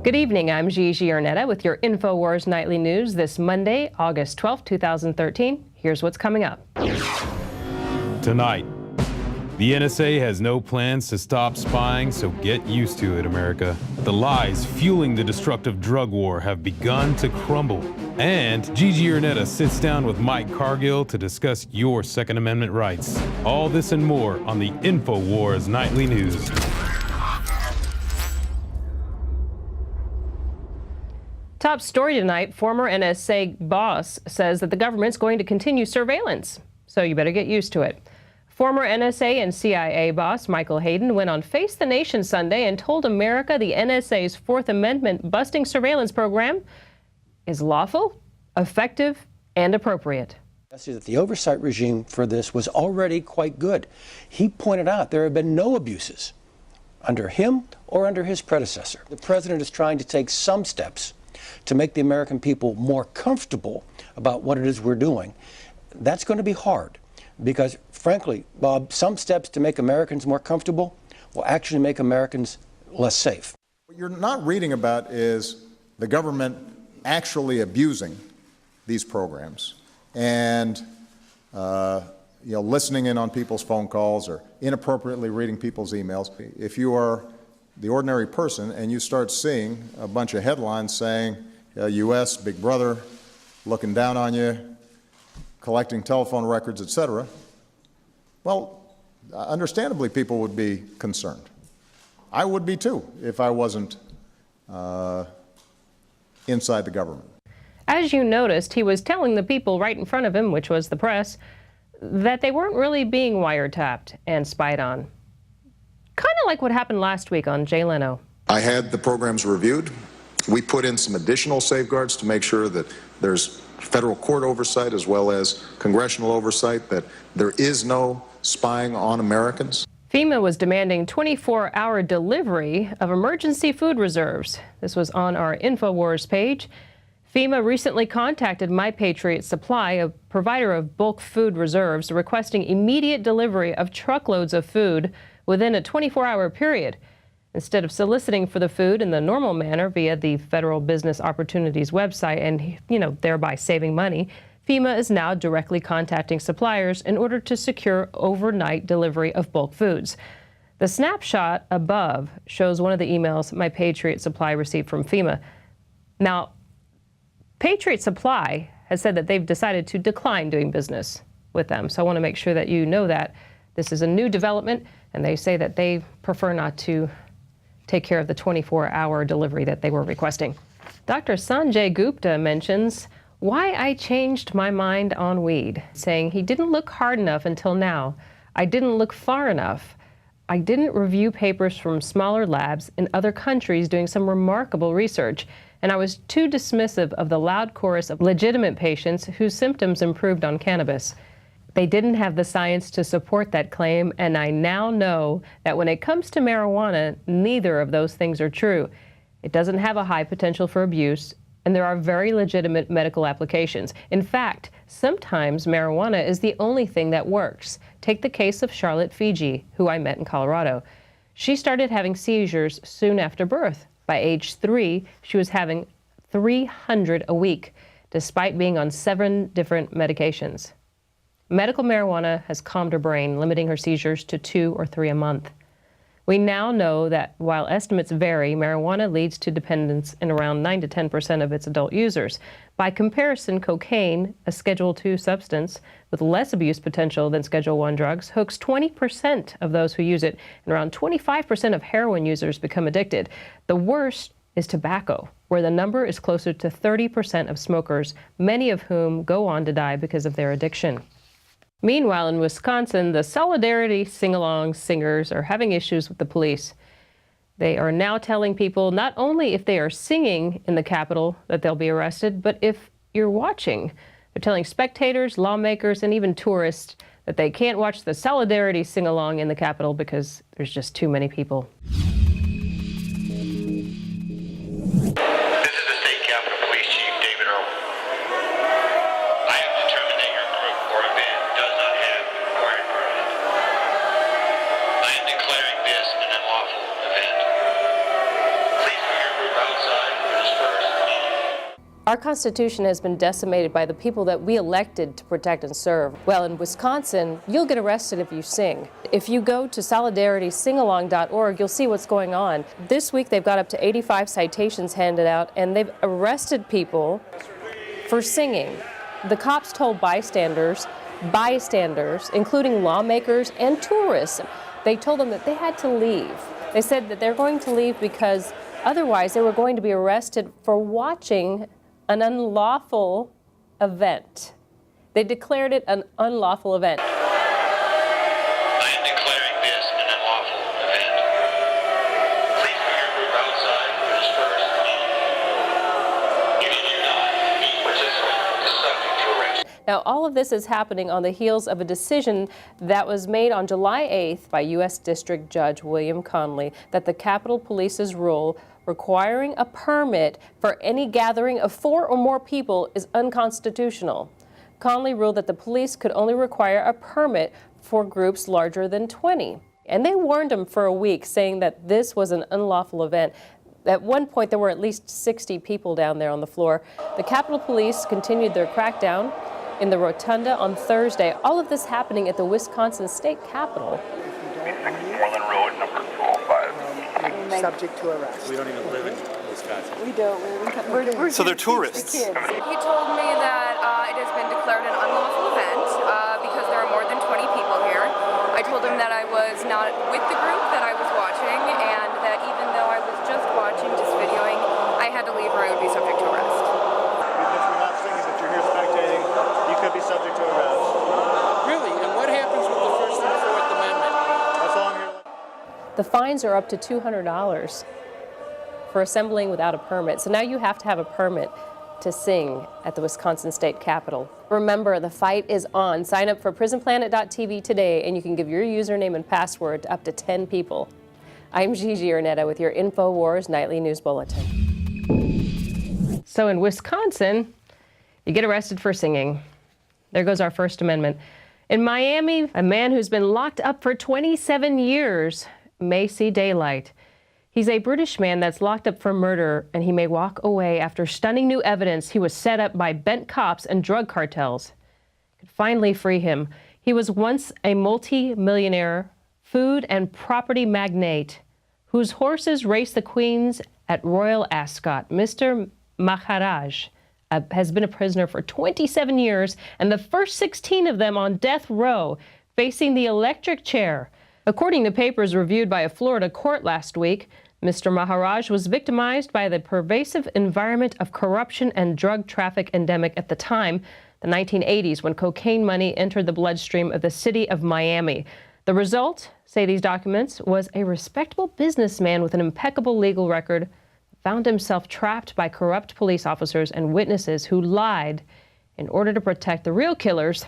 Good evening, I'm Gigi Enrnetta with your Infowars Nightly News this Monday, August 12, 2013. Here's what's coming up. Tonight, the NSA has no plans to stop spying, so get used to it, America. The lies fueling the destructive drug war have begun to crumble. And Gigi Enrnetta sits down with Mike Cargill to discuss your Second Amendment rights. All this and more on the Infowars Nightly News. Top story tonight, former NSA boss says that the government's going to continue surveillance, so you better get used to it. Former NSA and CIA boss Michael Hayden went on Face the Nation Sunday and told America the NSA's Fourth Amendment busting surveillance program is lawful, effective, and appropriate. That the oversight regime for this was already quite good. He pointed out there have been no abuses under him or under his predecessor. The president is trying to take some steps to make the American people more comfortable about what it is we're doing. That's going to be hard because, frankly, Bob, some steps to make Americans more comfortable will actually make Americans less safe. What you're not reading about is the government actually abusing these programs and listening in on people's phone calls or inappropriately reading people's emails. If you are the ordinary person and you start seeing a bunch of headlines saying U.S. Big Brother looking down on you, collecting telephone records, etc., well, understandably people would be concerned. I would be too if I wasn't inside the government. As you noticed, he was telling the people right in front of him, which was the press, that they weren't really being wiretapped and spied on. Kind of like what happened last week on Jay Leno. I had the programs reviewed. We put in some additional safeguards to make sure that there's federal court oversight as well as congressional oversight, that there is no spying on Americans. FEMA was demanding 24-hour delivery of emergency food reserves. This was on our Infowars page. FEMA recently contacted My Patriot Supply, a provider of bulk food reserves, requesting immediate delivery of truckloads of food within a 24-hour period. Instead of soliciting for the food in the normal manner via the Federal Business Opportunities website and, thereby saving money, FEMA is now directly contacting suppliers in order to secure overnight delivery of bulk foods. The snapshot above shows one of the emails My Patriot Supply received from FEMA. Now, Patriot Supply has said that they've decided to decline doing business with them. So I want to make sure that you know that this is a new development, and they say that they prefer not to take care of the 24-hour delivery that they were requesting. Dr. Sanjay Gupta mentions why I changed my mind on weed, saying he didn't look hard enough until now. I didn't look far enough. I didn't review papers from smaller labs in other countries doing some remarkable research. And I was too dismissive of the loud chorus of legitimate patients whose symptoms improved on cannabis. They didn't have the science to support that claim, and I now know that when it comes to marijuana, neither of those things are true. It doesn't have a high potential for abuse, and there are very legitimate medical applications. In fact, sometimes marijuana is the only thing that works. Take the case of Charlotte Fiji, who I met in Colorado. She started having seizures soon after birth. By age 3, she was having 300 a week, despite being on 7 different medications. Medical marijuana has calmed her brain, limiting her seizures to 2 or 3 a month. We now know that while estimates vary, marijuana leads to dependence in around 9 to 10% of its adult users. By comparison, cocaine, a Schedule II substance with less abuse potential than Schedule I drugs, hooks 20% of those who use it, and around 25% of heroin users become addicted. The worst is tobacco, where the number is closer to 30% of smokers, many of whom go on to die because of their addiction. Meanwhile, in Wisconsin, the Solidarity Sing-Along singers are having issues with the police. They are now telling people not only if they are singing in the Capitol that they'll be arrested, but if you're watching. They're telling spectators, lawmakers, and even tourists that they can't watch the Solidarity Sing-Along in the Capitol because there's just too many people. Declaring this an unlawful event. Please put your group outside. Our Constitution has been decimated by the people that we elected to protect and serve. Well, in Wisconsin, you'll get arrested if you sing. If you go to solidaritysingalong.org, you'll see what's going on. This week, they've got up to 85 citations handed out, and they've arrested people for singing. The cops told bystanders, including lawmakers and tourists, they told them that they had to leave. They said that they're going to leave because otherwise they were going to be arrested for watching an unlawful event. They declared it an unlawful event. I am declaring this an unlawful event. Please prepare to move outside for this first meeting. If you do not, each participant is subject to arrest. Now, all of this is happening on the heels of a decision that was made on July 8th by U.S. District Judge William Conley that the Capitol Police's rule requiring a permit for any gathering of 4 or more people is unconstitutional. Conley ruled that the police could only require a permit for groups larger than 20. And they warned him for a week, saying that this was an unlawful event. At one point, there were at least 60 people down there on the floor. The Capitol Police continued their crackdown in the rotunda on Thursday. All of this happening at the Wisconsin State Capitol. Moreland Road, number 205. Subject to arrest. We don't even live in Wisconsin. We don't. We're So they're tourists. the kids. He told me that it has been declared an unlawful event because there are more than 20 people here. I told him that I was not with the group that I was watching, and that even though I was just watching, just videoing, I had to leave or I would be subject to arrest. If you're not singing, if you're here spectating, you could be subject to arrest. Really? And what happens with the First and Fourth Amendment? That's all I'm here. The fines are up to $200 for assembling without a permit. So now you have to have a permit to sing at the Wisconsin State Capitol. Remember, the fight is on. Sign up for prisonplanet.tv today and you can give your username and password to up to 10 people. I'm Gigi Enrnetta with your Infowars Nightly News Bulletin. So in Wisconsin, you get arrested for singing. There goes our First Amendment. In Miami, a man who's been locked up for 27 years may see daylight. He's a British man that's locked up for murder, and he may walk away after stunning new evidence he was set up by bent cops and drug cartels. Could finally free him. He was once a multi-millionaire food and property magnate whose horses raced the queens at Royal Ascot. Mr. Maharaj has been a prisoner for 27 years, and the first 16 of them on death row, facing the electric chair. According to papers reviewed by a Florida court last week, Mr. Maharaj was victimized by the pervasive environment of corruption and drug traffic endemic at the time, the 1980s, when cocaine money entered the bloodstream of the city of Miami. The result, say these documents, was a respectable businessman with an impeccable legal record found himself trapped by corrupt police officers and witnesses who lied in order to protect the real killers,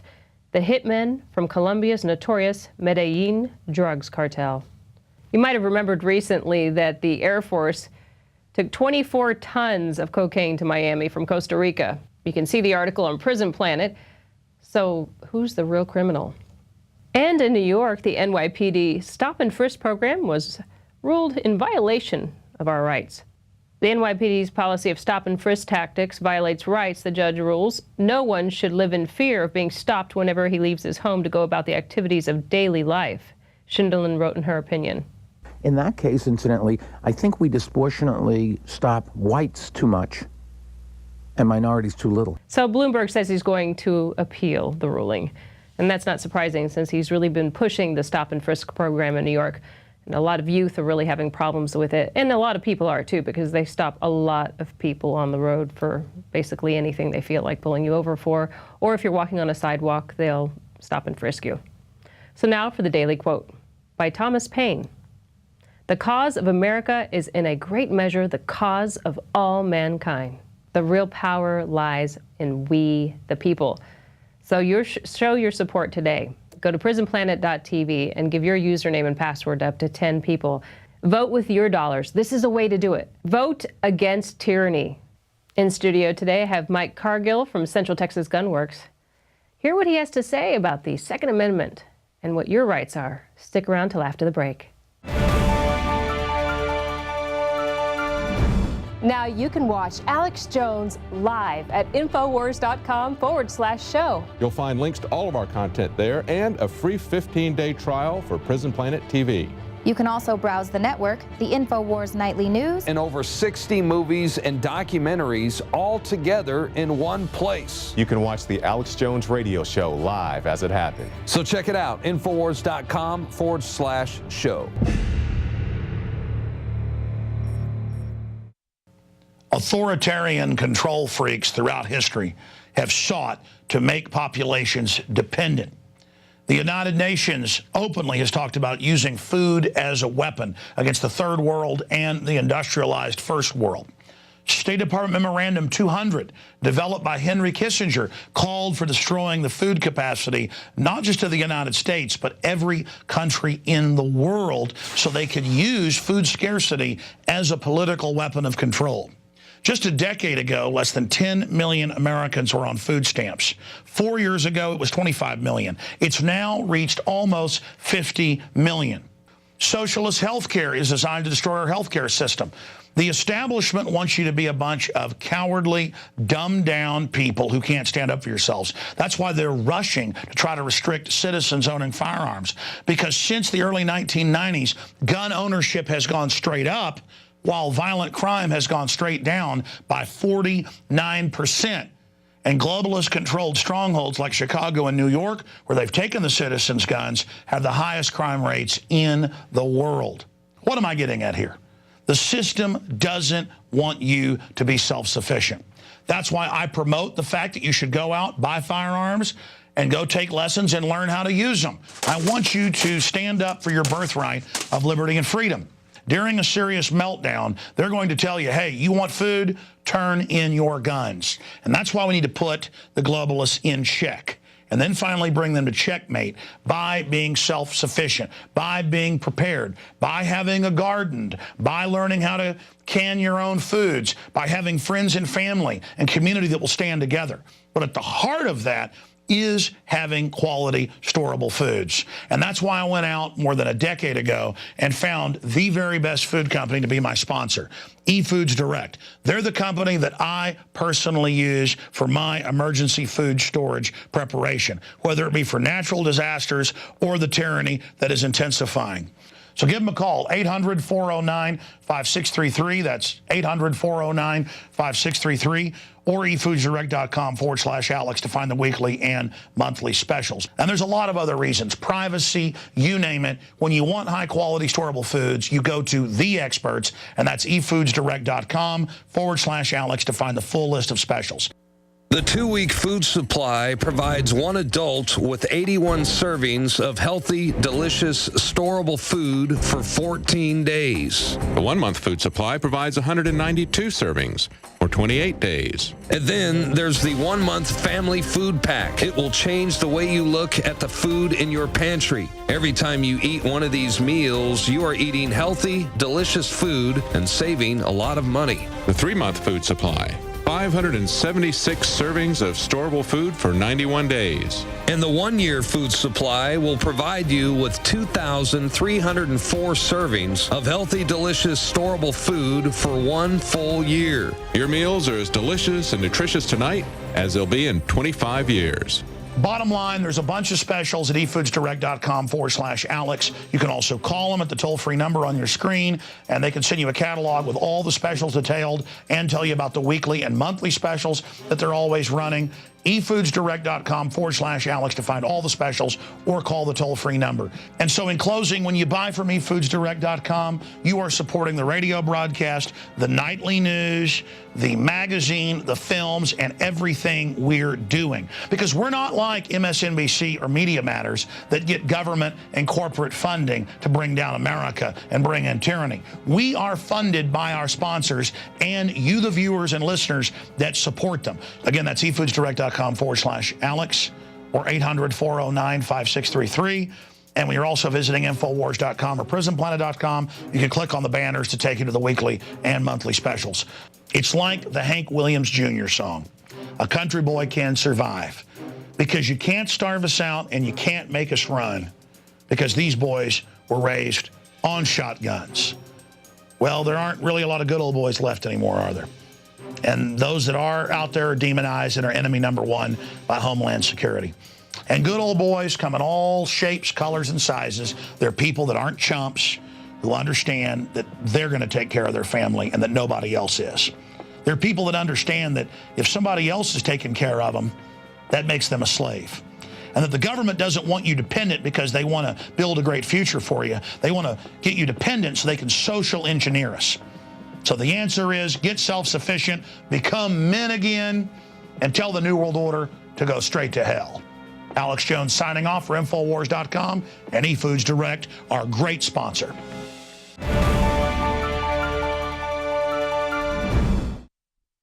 the hitmen from Colombia's notorious Medellin drugs cartel. You might have remembered recently that the Air Force took 24 tons of cocaine to Miami from Costa Rica. You can see the article on Prison Planet. So who's the real criminal? And in New York, the NYPD stop and frisk program was ruled in violation of our rights. The NYPD's policy of stop and frisk tactics violates rights, the judge rules. No one should live in fear of being stopped whenever he leaves his home to go about the activities of daily life, Schindelin wrote in her opinion. In that case, incidentally, I think we disproportionately stop whites too much and minorities too little. So Bloomberg says he's going to appeal the ruling. And that's not surprising since he's really been pushing the stop and frisk program in New York. And a lot of youth are really having problems with it. And a lot of people are too, because they stop a lot of people on the road for basically anything they feel like pulling you over for. Or if you're walking on a sidewalk, they'll stop and frisk you. So now for the Daily Quote by Thomas Paine. The cause of America is in a great measure the cause of all mankind. The real power lies in we, the people. So show your support today. Go to prisonplanet.tv and give your username and password to up to 10 people. Vote with your dollars. This is a way to do it. Vote against tyranny. In studio today, I have Mike Cargill from Central Texas Gun Works. Hear what he has to say about the Second Amendment and what your rights are. Stick around till after the break. Now you can watch Alex Jones live at Infowars.com/show. You'll find links to all of our content there and a free 15-day trial for Prison Planet TV. You can also browse the network, the Infowars Nightly News, and over 60 movies and documentaries all together in one place. You can watch the Alex Jones radio show live as it happened. So check it out, Infowars.com/show. Authoritarian control freaks throughout history have sought to make populations dependent. The United Nations openly has talked about using food as a weapon against the third world and the industrialized first world. State Department Memorandum 200, developed by Henry Kissinger, called for destroying the food capacity, not just of the United States, but every country in the world, so they could use food scarcity as a political weapon of control. Just a decade ago, less than 10 million Americans were on food stamps. 4 years ago, it was 25 million. It's now reached almost 50 million. Socialist health care is designed to destroy our health care system. The establishment wants you to be a bunch of cowardly, dumbed-down people who can't stand up for yourselves. That's why they're rushing to try to restrict citizens owning firearms. Because since the early 1990s, gun ownership has gone straight up, while violent crime has gone straight down by 49%. And globalist-controlled strongholds like Chicago and New York, where they've taken the citizens' guns, have the highest crime rates in the world. What am I getting at here? The system doesn't want you to be self-sufficient. That's why I promote the fact that you should go out, buy firearms, and go take lessons and learn how to use them. I want you to stand up for your birthright of liberty and freedom. During a serious meltdown, they're going to tell you, hey, you want food? Turn in your guns. And that's why we need to put the globalists in check. And then finally bring them to checkmate by being self-sufficient, by being prepared, by having a garden, by learning how to can your own foods, by having friends and family and community that will stand together. But at the heart of that is having quality, storable foods. And that's why I went out more than a decade ago and found the very best food company to be my sponsor, eFoods Direct. They're the company that I personally use for my emergency food storage preparation, whether it be for natural disasters or the tyranny that is intensifying. So give them a call, 800-409-5633. That's 800-409-5633. Or efoodsdirect.com/Alex to find the weekly and monthly specials. And there's a lot of other reasons. Privacy, you name it. When you want high-quality, storable foods, you go to the experts, and that's efoodsdirect.com/Alex to find the full list of specials. The 2-week food supply provides one adult with 81 servings of healthy, delicious, storable food for 14 days. The 1-month food supply provides 192 servings for 28 days. And then there's the 1-month family food pack. It will change the way you look at the food in your pantry. Every time you eat one of these meals, you are eating healthy, delicious food and saving a lot of money. The 3-month food supply, 576 servings of storable food for 91 days. And the 1-year food supply will provide you with 2,304 servings of healthy, delicious, storable food for 1 full year. Your meals are as delicious and nutritious tonight as they'll be in 25 years. Bottom line, there's a bunch of specials at efoodsdirect.com/Alex. You can also call them at the toll-free number on your screen, and they can send you a catalog with all the specials detailed and tell you about the weekly and monthly specials that they're always running. efoodsdirect.com/Alex to find all the specials or call the toll-free number. And so in closing, when you buy from efoodsdirect.com, you are supporting the radio broadcast, the nightly news, the magazine, the films, and everything we're doing. Because we're not like MSNBC or Media Matters that get government and corporate funding to bring down America and bring in tyranny. We are funded by our sponsors and you, the viewers and listeners that support them. Again, that's efoodsdirect.com/Alex or 800-409-5633. And when you're also visiting Infowars.com or PrisonPlanet.com, you can click on the banners to take you to the weekly and monthly specials. It's like the Hank Williams Jr. song, "A Country Boy Can Survive," because you can't starve us out and you can't make us run, because these boys were raised on shotguns. Well, there aren't really a lot of good old boys left anymore, are there? And those that are out there are demonized and are enemy number one by Homeland Security. And good old boys come in all shapes, colors, and sizes. They're people that aren't chumps, who understand that they're going to take care of their family and that nobody else is. They're people that understand that if somebody else is taking care of them, that makes them a slave. And that the government doesn't want you dependent because they want to build a great future for you. They want to get you dependent so they can social engineer us. So the answer is get self-sufficient, become men again, and tell the New World Order to go straight to hell. Alex Jones signing off for Infowars.com and eFoods Direct, our great sponsor.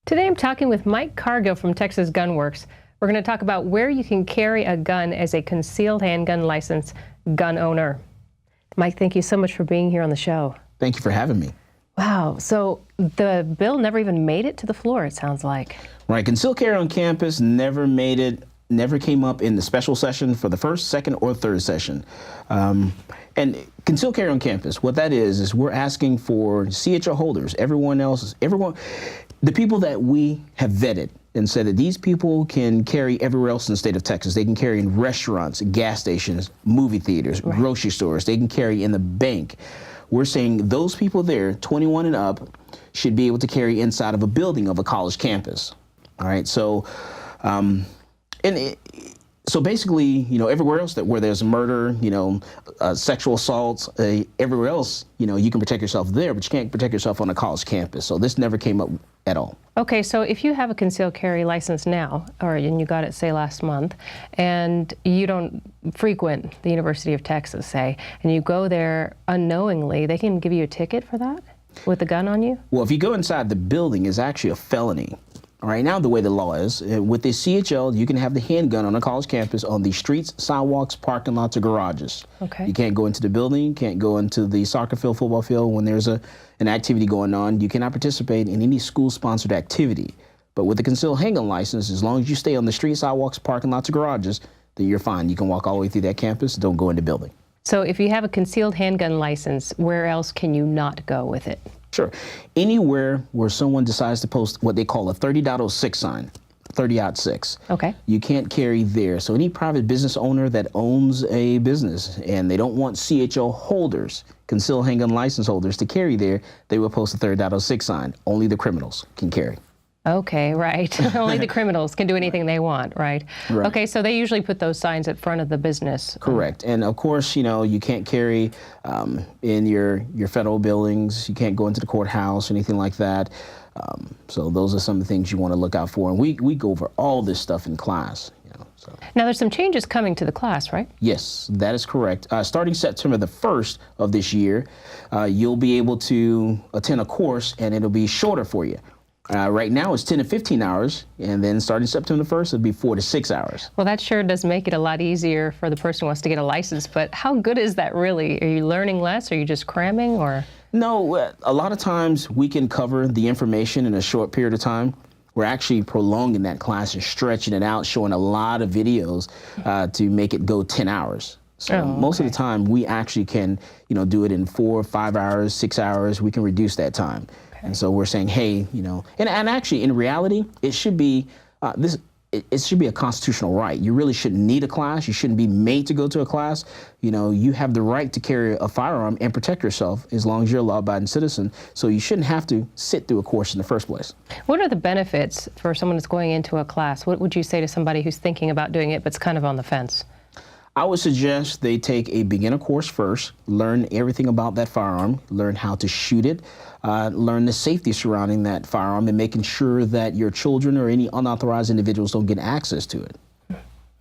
Today I'm talking with Mike Cargill from Texas Gun Works. We're going to talk about where you can carry a gun as a concealed handgun license gun owner. Mike, thank you so much for being here on the show. Thank you for having me. Wow, so the bill never even made it to the floor, it sounds like. Right, concealed carry on campus never came up in the special session for the first, second, or third session. And concealed carry on campus, what that is we're asking for CHO holders, the people that we have vetted and said that these people can carry everywhere else in the state of Texas. They can carry in restaurants, gas stations, movie theaters, grocery stores. They can carry in the bank. We're saying those people there, 21 and up, should be able to carry inside of a building of a college campus. All right, so so basically, you know, everywhere else where there's murder, you know, sexual assaults, everywhere else, you know, you can protect yourself there, but you can't protect yourself on a college campus. So this never came up at all. Okay, so if you have a concealed carry license now, and you got it, say, last month, and you don't frequent the University of Texas, say, and you go there unknowingly, they can give you a ticket for that with a gun on you? Well, if you go inside the building, it's actually a felony. All right, now the way the law is, with the CHL, you can have the handgun on a college campus on the streets, sidewalks, parking lots, or garages. Okay. You can't go into the building, you can't go into the soccer field, football field when there's an activity going on. You cannot participate in any school-sponsored activity. But with the concealed handgun license, as long as you stay on the streets, sidewalks, parking lots, or garages, then you're fine. You can walk all the way through that campus, don't go in the building. So if you have a concealed handgun license, where else can you not go with it? Sure. Anywhere where someone decides to post what they call a 30.06 sign, 30.6. Okay. You can't carry there. So any private business owner that owns a business and they don't want CHO holders, concealed handgun license holders, to carry there, they will post a 30.06 sign. Only the criminals can carry. Okay, right. Only the criminals can do anything they want, right? Right. Okay, so they usually put those signs at front of the business. Correct. And of course, you know, you can't carry in your federal buildings. You can't go into the courthouse, anything like that. So those are some of the things you want to look out for. And we go over all this stuff in class. You know, so. Now, there's some changes coming to the class, right? Yes, that is correct. Starting September the 1st of this year, you'll be able to attend a course and it'll be shorter for you. Right now it's 10 to 15 hours, and then starting September 1st, it'll be 4 to 6 hours. Well, that sure does make it a lot easier for the person who wants to get a license, but how good is that really? Are you learning less? Are you just cramming, or? No, a lot of times we can cover the information in a short period of time. We're actually prolonging that class and stretching it out, showing a lot of videos to make it go 10 hours. So most of the time we actually can, you know, do it in 4 or 5 hours, 6 hours. We can reduce that time. And so we're saying, hey, you know, and actually in reality, it should be it should be a constitutional right. You really shouldn't need a class. You shouldn't be made to go to a class. You know, you have the right to carry a firearm and protect yourself as long as you're a law-abiding citizen. So you shouldn't have to sit through a course in the first place. What are the benefits for someone that's going into a class? What would you say to somebody who's thinking about doing it but's kind of on the fence? I would suggest they take a beginner course first, learn everything about that firearm, learn how to shoot it, learn the safety surrounding that firearm, and making sure that your children or any unauthorized individuals don't get access to it.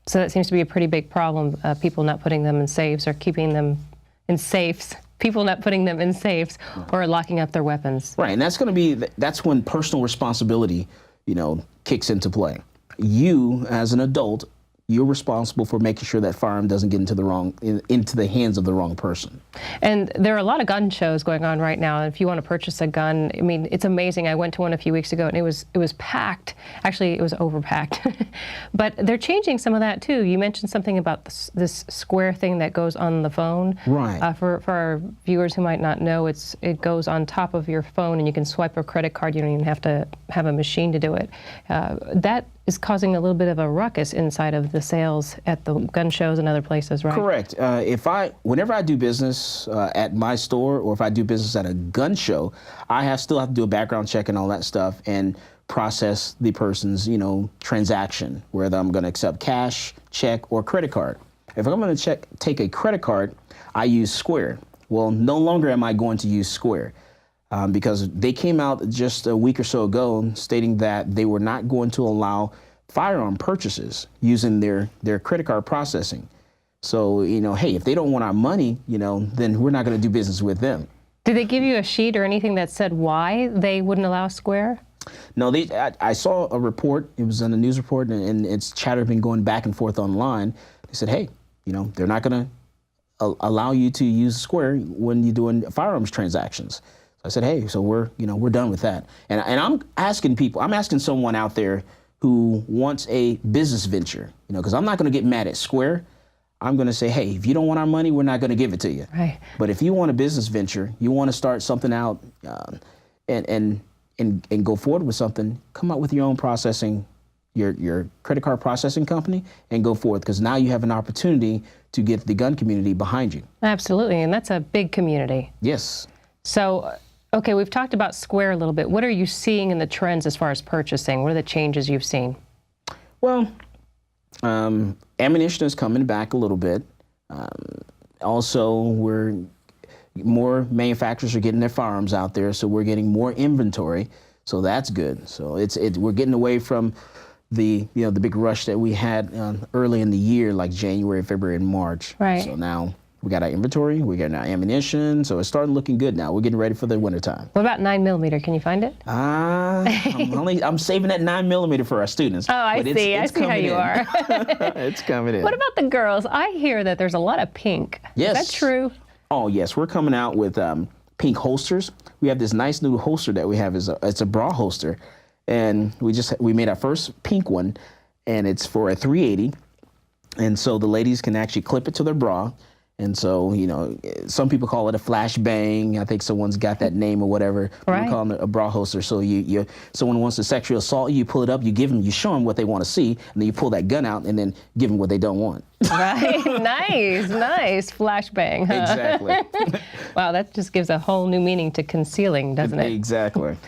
So that seems to be a pretty big problem, people not putting them in safes or keeping them in safes, people not putting them in safes or locking up their weapons. Right, and that's when personal responsibility, you know, kicks into play. You, as an adult, you're responsible for making sure that firearm doesn't get into the hands of the wrong person. And there are a lot of gun shows going on right now. If you want to purchase a gun, I mean, it's amazing. I went to one a few weeks ago, and it was packed. Actually, it was overpacked. But they're changing some of that too. You mentioned something about this square thing that goes on the phone. Right. For our viewers who might not know, it goes on top of your phone, and you can swipe a credit card. You don't even have to have a machine to do it. That is causing a little bit of a ruckus inside of the sales at the gun shows and other places, right? Correct. Whenever I do business at my store, or if I do business at a gun show, I still have to do a background check and all that stuff and process the person's, transaction, whether I'm going to accept cash, check, or credit card. If I'm going to take a credit card, I use Square. Well, no longer am I going to use Square. Because they came out just a week or so ago stating that they were not going to allow firearm purchases using their credit card processing. So, hey, if they don't want our money, then we're not going to do business with them. Did they give you a sheet or anything that said why they wouldn't allow Square? No, I saw a report. It was on a news report, and it's chatter been going back and forth online. They said, hey, they're not going to allow you to use Square when you're doing firearms transactions. I said, hey, so we're done with that. And I'm asking someone out there who wants a business venture, because I'm not going to get mad at Square. I'm going to say, hey, if you don't want our money, we're not going to give it to you. Right. But if you want a business venture, you want to start something out and go forward with something, come up with your own processing, your credit card processing company, and go forth, because now you have an opportunity to get the gun community behind you. Absolutely, and that's a big community. Yes. So, okay, we've talked about Square a little bit. What are you seeing in the trends as far as purchasing? What are the changes you've seen? Well, ammunition is coming back a little bit. Also, more manufacturers are getting their firearms out there, so we're getting more inventory. So that's good. So we're getting away from the big rush that we had early in the year, like January, February, and March. Right. So now we got our inventory, we got our ammunition, so it's starting looking good now. We're getting ready for the wintertime. What about 9mm? Can you find it? I'm saving that 9mm for our students. Oh, I see. I see how you are. It's coming in. What about the girls? I hear that there's a lot of pink. Yes. Is that true? Oh, yes. We're coming out with pink holsters. We have this nice new holster that we have. It's a bra holster. And we made our first pink one, and it's for a .380. And so the ladies can actually clip it to their bra. And so, some people call it a flashbang. I think someone's got that name or whatever. Right. We call it a bra holster. So someone wants to sexually assault you, pull it up, you show them what they want to see, and then you pull that gun out and then give them what they don't want. Right. Nice. Flashbang. Huh? Exactly. Wow, that just gives a whole new meaning to concealing, doesn't it? Exactly.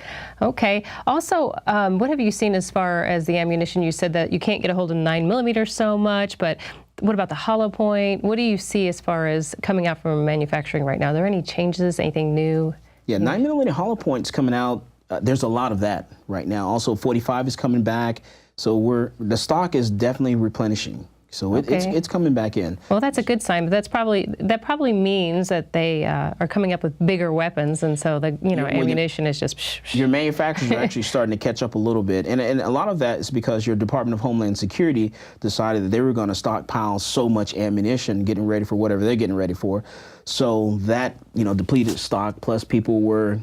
Okay. Also, what have you seen as far as the ammunition? You said that you can't get a hold of 9mm so much, but what about the hollow point? What do you see as far as coming out from manufacturing right now? Are there any changes, anything new? Yeah, 9mm hollow points coming out. There's a lot of that right now. Also, 45 is coming back. So the stock is definitely replenishing. So it's coming back in. Well, that's a good sign, but that probably means that they are coming up with bigger weapons, and so the ammunition is just. Your manufacturers are actually starting to catch up a little bit, and a lot of that is because your Department of Homeland Security decided that they were going to stockpile so much ammunition, getting ready for whatever they're getting ready for. So that depleted stock, plus people were.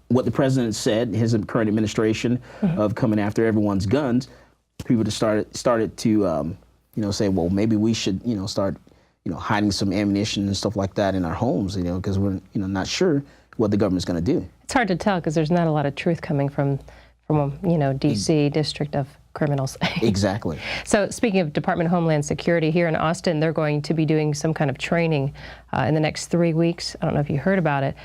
What the president said, his current administration of coming after everyone's guns. People just started to, say, well, maybe we should, start, hiding some ammunition and stuff like that in our homes, because we're, not sure what the government's going to do. It's hard to tell because there's not a lot of truth coming from D.C. District of Criminals. Exactly. So speaking of Department of Homeland Security, here in Austin, they're going to be doing some kind of training in the next 3 weeks. I don't know if you heard about it,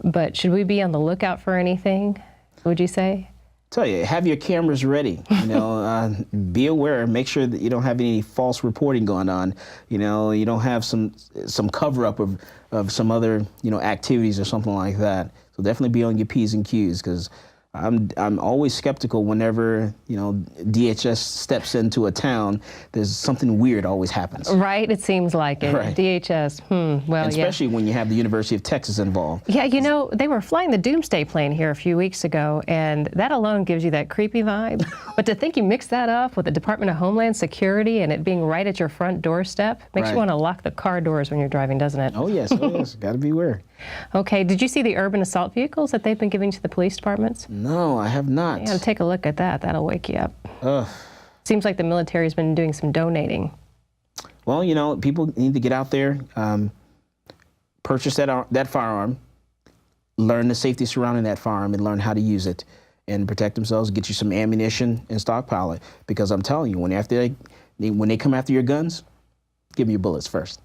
but should we be on the lookout for anything, would you say? Tell you, have your cameras ready. Be aware. Make sure that you don't have any false reporting going on. You don't have some cover up of some other activities or something like that. So definitely be on your P's and Q's, because I'm always skeptical whenever, DHS steps into a town. There's something weird always happens. Right, it seems like it. Right. DHS, well, and especially when you have the University of Texas involved. Yeah, they were flying the Doomsday plane here a few weeks ago, and that alone gives you that creepy vibe. But to think you mix that up with the Department of Homeland Security and it being right at your front doorstep makes you want to lock the car doors when you're driving, doesn't it? Oh, yes, got to beware. Okay, did you see the urban assault vehicles that they've been giving to the police departments? No, I have not. Yeah, take a look at that. That'll wake you up. Ugh. Seems like the military's been doing some donating. Well, people need to get out there, purchase that firearm, learn the safety surrounding that firearm, and learn how to use it and protect themselves. Get you some ammunition and stockpile it. Because I'm telling you, when they come after your guns, give them your bullets first.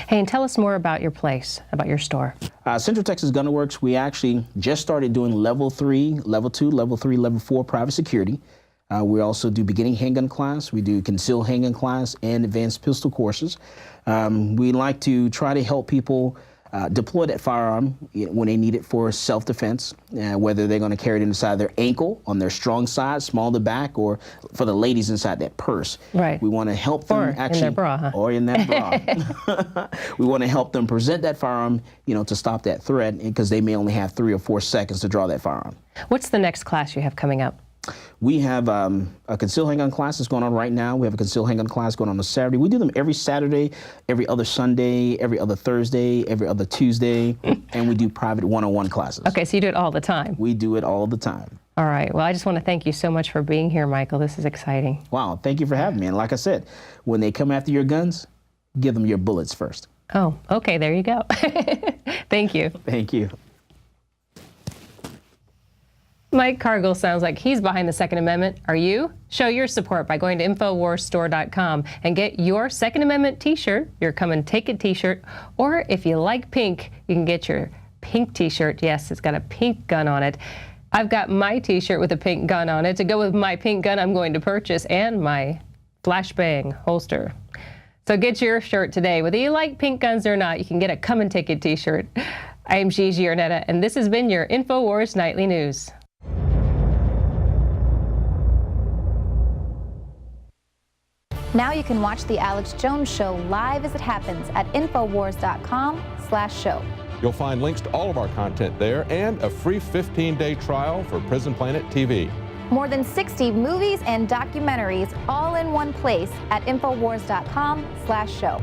Hey, and tell us more about your place, about your store. Central Texas Gun Works, we actually just started doing level 3, level 2, level 3, level 4 private security. We also do beginning handgun class, we do concealed handgun class, and advanced pistol courses. We like to try to help people deploy that firearm when they need it for self-defense, whether they're going to carry it inside their ankle, on their strong side, small in the back, or for the ladies inside that purse. Right. We want to help them in their bra, huh? Or in that bra. We want to help them present that firearm, to stop that threat, because they may only have 3 or 4 seconds to draw that firearm. What's the next class you have coming up? We have a concealed handgun class that's going on right now. We have a concealed handgun class going on Saturday. We do them every Saturday, every other Sunday, every other Thursday, every other Tuesday, and we do private one-on-one classes. Okay, so you do it all the time. We do it all the time. All right. Well, I just want to thank you so much for being here, Michael. This is exciting. Wow. Thank you for having me. And like I said, when they come after your guns, give them your bullets first. Oh, okay. There you go. Thank you. Thank you. Mike Cargill sounds like he's behind the Second Amendment. Are you? Show your support by going to InfoWarsStore.com and get your Second Amendment t-shirt, your Come and Take It t-shirt, or if you like pink, you can get your pink t-shirt. Yes, it's got a pink gun on it. I've got my t-shirt with a pink gun on it to go with my pink gun I'm going to purchase and my flashbang holster. So get your shirt today. Whether you like pink guns or not, you can get a Come and Take It t-shirt. I am Gigi Enrnetta, and this has been your InfoWars Nightly News. Now you can watch The Alex Jones Show live as it happens at Infowars.com/show. You'll find links to all of our content there and a free 15-day trial for Prison Planet TV. More than 60 movies and documentaries all in one place at Infowars.com/show.